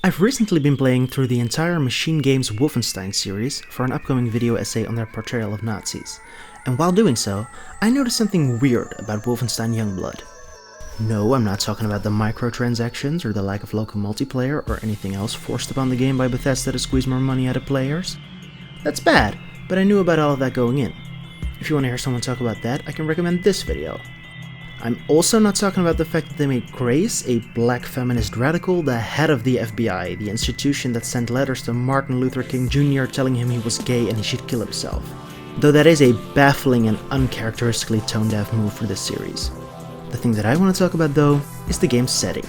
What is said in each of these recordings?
I've recently been playing through the entire Machine Games Wolfenstein series for an upcoming video essay on their portrayal of Nazis, and while doing so, I noticed something weird about Wolfenstein Youngblood. No, I'm not talking about the microtransactions or the lack of local multiplayer or anything else forced upon the game by Bethesda to squeeze more money out of players. That's bad, but I knew about all of that going in. If you want to hear someone talk about that, I can recommend this video. I'm also not talking about the fact that they made Grace, a black feminist radical, the head of the FBI, the institution that sent letters to Martin Luther King Jr. telling him he was gay and he should kill himself. Though that is a baffling and uncharacteristically tone-deaf move for this series. The thing that I want to talk about though is the game's setting.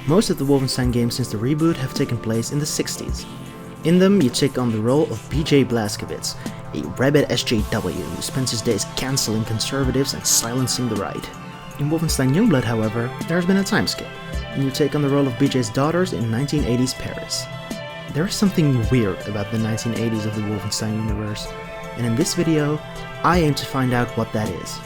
Most of the Wolfenstein games since the reboot have taken place in the 60s. In them, you take on the role of BJ Blazkowicz, a rabid SJW who spends his days cancelling conservatives and silencing the right. In Wolfenstein Youngblood, however, there has been a time skip, and you take on the role of BJ's daughters in 1980s Paris. There is something weird about the 1980s of the Wolfenstein universe, and in this video, I aim to find out what that is.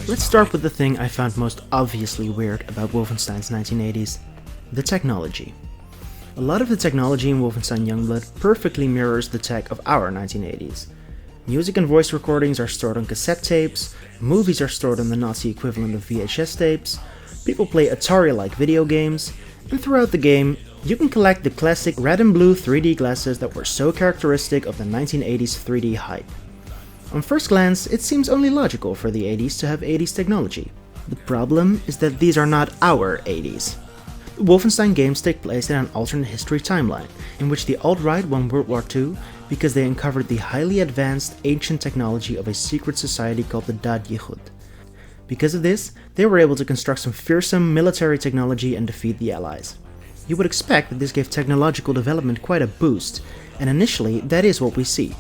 Let's start with the thing I found most obviously weird about Wolfenstein's 1980s, the technology. A lot of the technology in Wolfenstein Youngblood perfectly mirrors the tech of our 1980s. Music and voice recordings are stored on cassette tapes, movies are stored on the Nazi equivalent of VHS tapes, people play Atari-like video games, and throughout the game, you can collect the classic red and blue 3D glasses that were so characteristic of the 1980s 3D hype. On first glance, it seems only logical for the 80s to have 80s technology. The problem is that these are not our 80s. The Wolfenstein games take place in an alternate history timeline, in which the alt-right won World War II because they uncovered the highly advanced, ancient technology of a secret society called the Dad Yichud. Because of this, they were able to construct some fearsome military technology and defeat the Allies. You would expect that this gave technological development quite a boost, and initially that is what we see.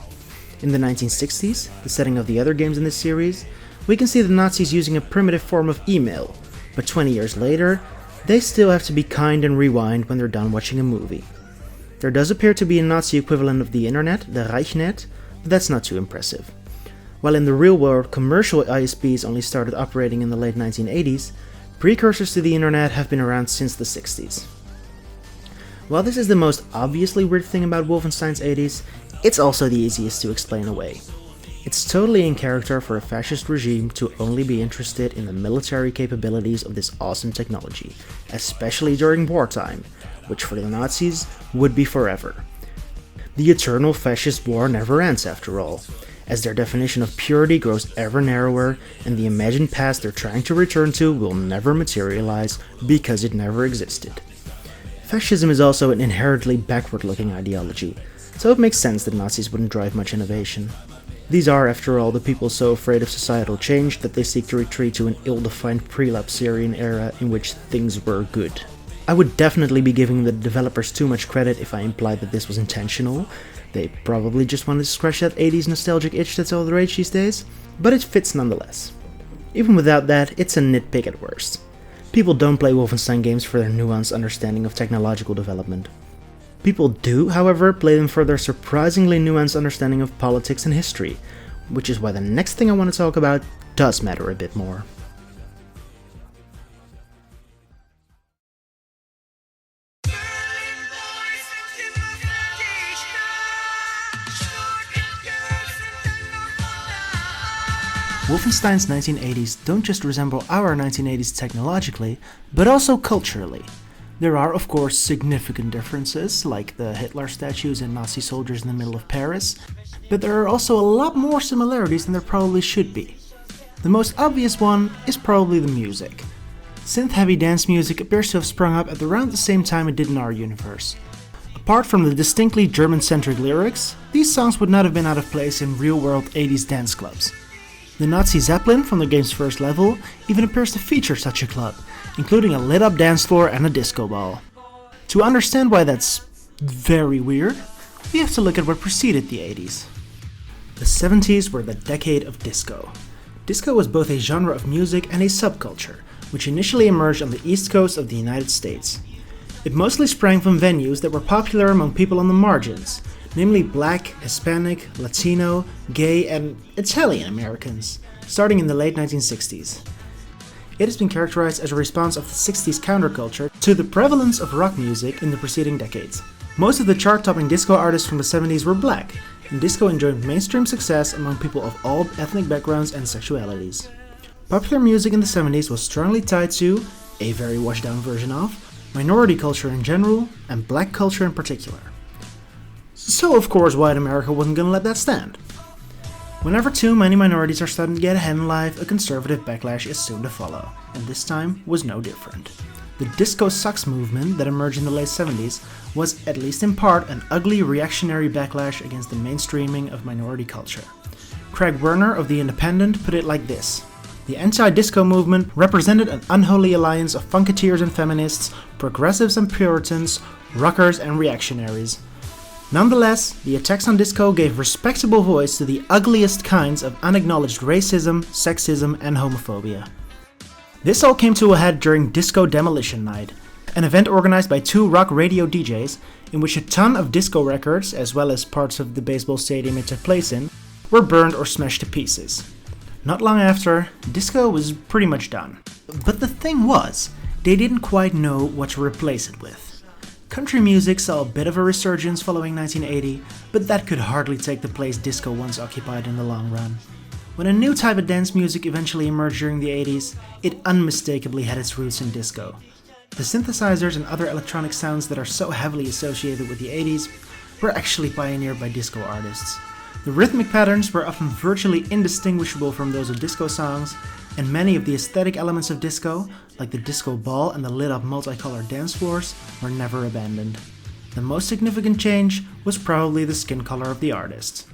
In the 1960s, the setting of the other games in this series, we can see the Nazis using a primitive form of email, but 20 years later, they still have to be kind and rewind when they're done watching a movie. There does appear to be a Nazi equivalent of the internet, the Reichnet, but that's not too impressive. While in the real world, commercial ISPs only started operating in the late 1980s, precursors to the internet have been around since the 60s. While this is the most obviously weird thing about Wolfenstein's 80s, it's also the easiest to explain away. It's totally in character for a fascist regime to only be interested in the military capabilities of this awesome technology, especially during wartime, which for the Nazis would be forever. The eternal fascist war never ends after all, as their definition of purity grows ever narrower and the imagined past they're trying to return to will never materialize because it never existed. Fascism is also an inherently backward-looking ideology, so it makes sense that Nazis wouldn't drive much innovation. These are, after all, the people so afraid of societal change that they seek to retreat to an ill-defined pre-lapsarian era in which things were good. I would definitely be giving the developers too much credit if I implied that this was intentional. They probably just wanted to scratch that 80s nostalgic itch that's all the rage these days, but it fits nonetheless. Even without that, it's a nitpick at worst. People don't play Wolfenstein games for their nuanced understanding of technological development. People do, however, play them for their surprisingly nuanced understanding of politics and history, which is why the next thing I want to talk about does matter a bit more. Wolfenstein's 1980s don't just resemble our 1980s technologically, but also culturally. There are, of course, significant differences, like the Hitler statues and Nazi soldiers in the middle of Paris, but there are also a lot more similarities than there probably should be. The most obvious one is probably the music. Synth-heavy dance music appears to have sprung up at around the same time it did in our universe. Apart from the distinctly German-centric lyrics, these songs would not have been out of place in real-world 80s dance clubs. The Nazi Zeppelin from the game's first level even appears to feature such a club, including a lit-up dance floor and a disco ball. To understand why that's very weird, we have to look at what preceded the 80s. The 70s were the decade of disco. Disco was both a genre of music and a subculture, which initially emerged on the East Coast of the United States. It mostly sprang from venues that were popular among people on the margins, namely Black, Hispanic, Latino, gay, and Italian Americans, starting in the late 1960s. It has been characterized as a response of the 60s counterculture to the prevalence of rock music in the preceding decades. Most of the chart-topping disco artists from the 70s were black, and disco enjoyed mainstream success among people of all ethnic backgrounds and sexualities. Popular music in the 70s was strongly tied to, a very washed-down version of, minority culture in general, and black culture in particular. So of course white America wasn't gonna let that stand. Whenever too many minorities are starting to get ahead in life, a conservative backlash is soon to follow, and this time was no different. The disco sucks movement that emerged in the late 70s was, at least in part, an ugly reactionary backlash against the mainstreaming of minority culture. Craig Werner of The Independent put it like this: the anti-disco movement represented an unholy alliance of funketeers and feminists, progressives and puritans, rockers and reactionaries. Nonetheless, the attacks on disco gave respectable voice to the ugliest kinds of unacknowledged racism, sexism, and homophobia. This all came to a head during Disco Demolition Night, an event organized by two rock radio DJs in which a ton of disco records, as well as parts of the baseball stadium it took place in, were burned or smashed to pieces. Not long after, disco was pretty much done. But the thing was, they didn't quite know what to replace it with. Country music saw a bit of a resurgence following 1980, but that could hardly take the place disco once occupied in the long run. When a new type of dance music eventually emerged during the 80s, it unmistakably had its roots in disco. The synthesizers and other electronic sounds that are so heavily associated with the 80s were actually pioneered by disco artists. The rhythmic patterns were often virtually indistinguishable from those of disco songs, and many of the aesthetic elements of disco, like the disco ball and the lit-up multicolored dance floors, were never abandoned. The most significant change was probably the skin color of the artists.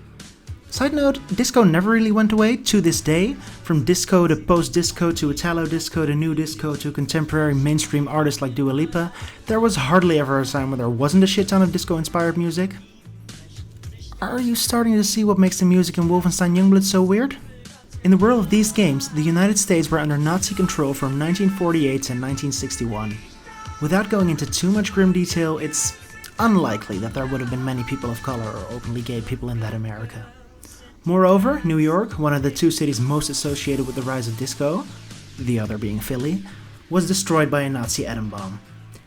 Side note, disco never really went away to this day. From disco to post-disco to Italo-disco to new disco to contemporary mainstream artists like Dua Lipa, there was hardly ever a time where there wasn't a shit ton of disco-inspired music. Are you starting to see what makes the music in Wolfenstein Youngblood so weird? In the world of these games, the United States were under Nazi control from 1948 to 1961. Without going into too much grim detail, it's unlikely that there would have been many people of color or openly gay people in that America. Moreover, New York, one of the two cities most associated with the rise of disco, the other being Philly, was destroyed by a Nazi atom bomb.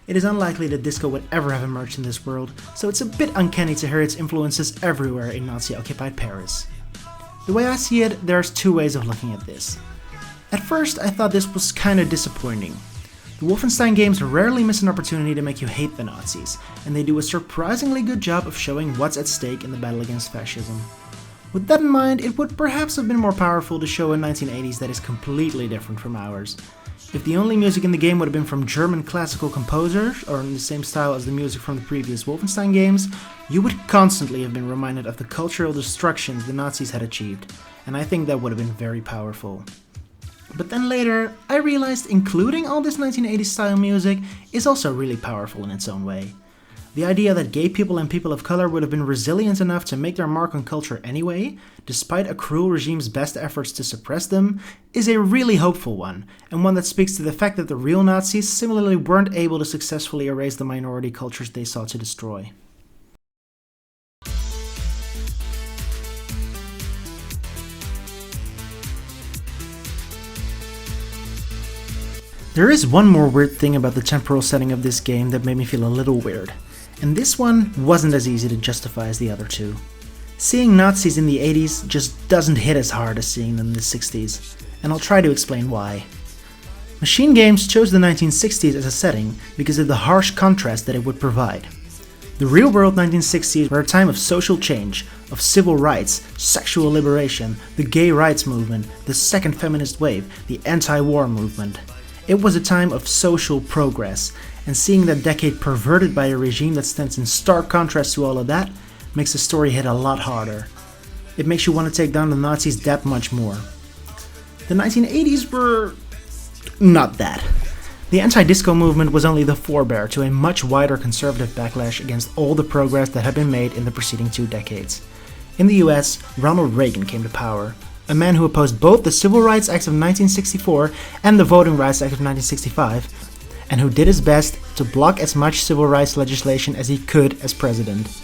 It is unlikely that disco would ever have emerged in this world, so it's a bit uncanny to hear its influences everywhere in Nazi-occupied Paris. The way I see it, there's two ways of looking at this. At first, I thought this was kinda disappointing. The Wolfenstein games rarely miss an opportunity to make you hate the Nazis, and they do a surprisingly good job of showing what's at stake in the battle against fascism. With that in mind, it would perhaps have been more powerful to show a 1980s that is completely different from ours. If the only music in the game would have been from German classical composers, or in the same style as the music from the previous Wolfenstein games, you would constantly have been reminded of the cultural destructions the Nazis had achieved, and I think that would have been very powerful. But then later, I realized including all this 1980s style music is also really powerful in its own way. The idea that gay people and people of color would have been resilient enough to make their mark on culture anyway, despite a cruel regime's best efforts to suppress them, is a really hopeful one, and one that speaks to the fact that the real Nazis similarly weren't able to successfully erase the minority cultures they sought to destroy. There is one more weird thing about the temporal setting of this game that made me feel a little weird. And this one wasn't as easy to justify as the other two. Seeing Nazis in the 80s just doesn't hit as hard as seeing them in the 60s, and I'll try to explain why. Machine Games chose the 1960s as a setting because of the harsh contrast that it would provide. The real-world 1960s were a time of social change, of civil rights, sexual liberation, the gay rights movement, the second feminist wave, the anti-war movement. It was a time of social progress, and seeing that decade perverted by a regime that stands in stark contrast to all of that makes the story hit a lot harder. It makes you want to take down the Nazis that much more. The 1980s were not that. The anti-disco movement was only the forebear to a much wider conservative backlash against all the progress that had been made in the preceding 2 decades. In the US, Ronald Reagan came to power, a man who opposed both the Civil Rights Act of 1964 and the Voting Rights Act of 1965, and who did his best to block as much civil rights legislation as he could as president.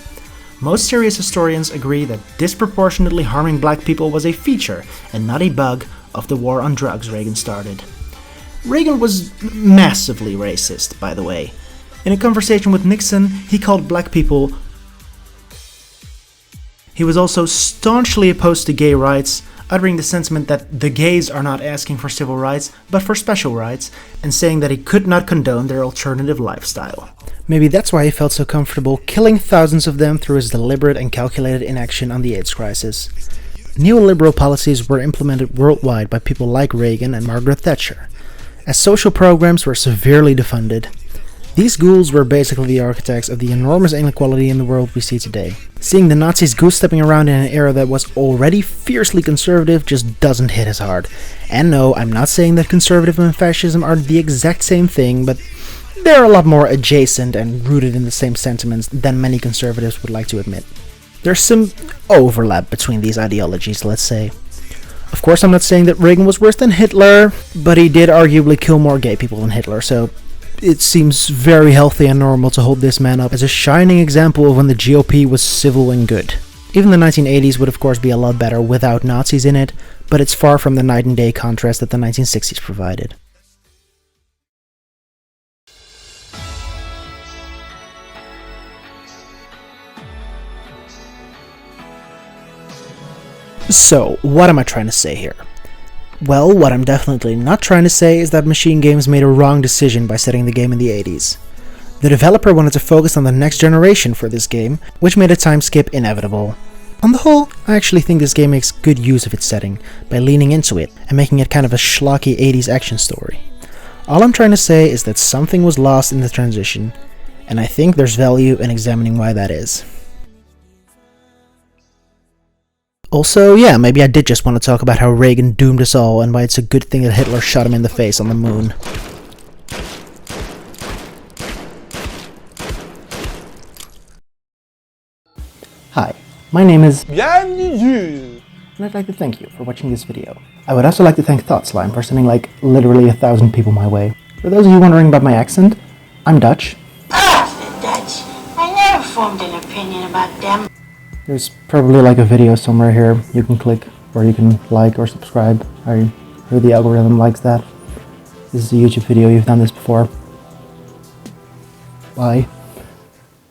Most serious historians agree that disproportionately harming black people was a feature, and not a bug, of the war on drugs Reagan started. Reagan was massively racist, by the way. In a conversation with Nixon, he called black people. He was also staunchly opposed to gay rights, uttering the sentiment that the gays are not asking for civil rights, but for special rights, and saying that he could not condone their alternative lifestyle. Maybe that's why he felt so comfortable killing thousands of them through his deliberate and calculated inaction on the AIDS crisis. Neoliberal policies were implemented worldwide by people like Reagan and Margaret Thatcher, as social programs were severely defunded. These ghouls were basically the architects of the enormous inequality in the world we see today. Seeing the Nazis goose-stepping around in an era that was already fiercely conservative just doesn't hit as hard. And no, I'm not saying that conservatism and fascism are the exact same thing, but they're a lot more adjacent and rooted in the same sentiments than many conservatives would like to admit. There's some overlap between these ideologies, let's say. Of course, I'm not saying that Reagan was worse than Hitler, but he did arguably kill more gay people than Hitler, so it seems very healthy and normal to hold this man up as a shining example of when the GOP was civil and good. Even the 1980s would of course be a lot better without Nazis in it, but it's far from the night and day contrast that the 1960s provided. So, what am I trying to say here? Well, what I'm definitely not trying to say is that Machine Games made a wrong decision by setting the game in the 80s. The developer wanted to focus on the next generation for this game, which made a time skip inevitable. On the whole, I actually think this game makes good use of its setting, by leaning into it, and making it kind of a schlocky 80s action story. All I'm trying to say is that something was lost in the transition, and I think there's value in examining why that is. Also, yeah, maybe I did just want to talk about how Reagan doomed us all and why it's a good thing that Hitler shot him in the face on the moon. Hi, my name is Bienvenue, and I'd like to thank you for watching this video. I would also like to thank ThoughtSlime for sending like literally 1,000 people my way. For those of you wondering about my accent, I'm Dutch. Ah, the Dutch. I never formed an opinion about them. There's probably like a video somewhere here you can click, or you can like or subscribe. I heard the algorithm likes that. This is a YouTube video, you've done this before. Bye.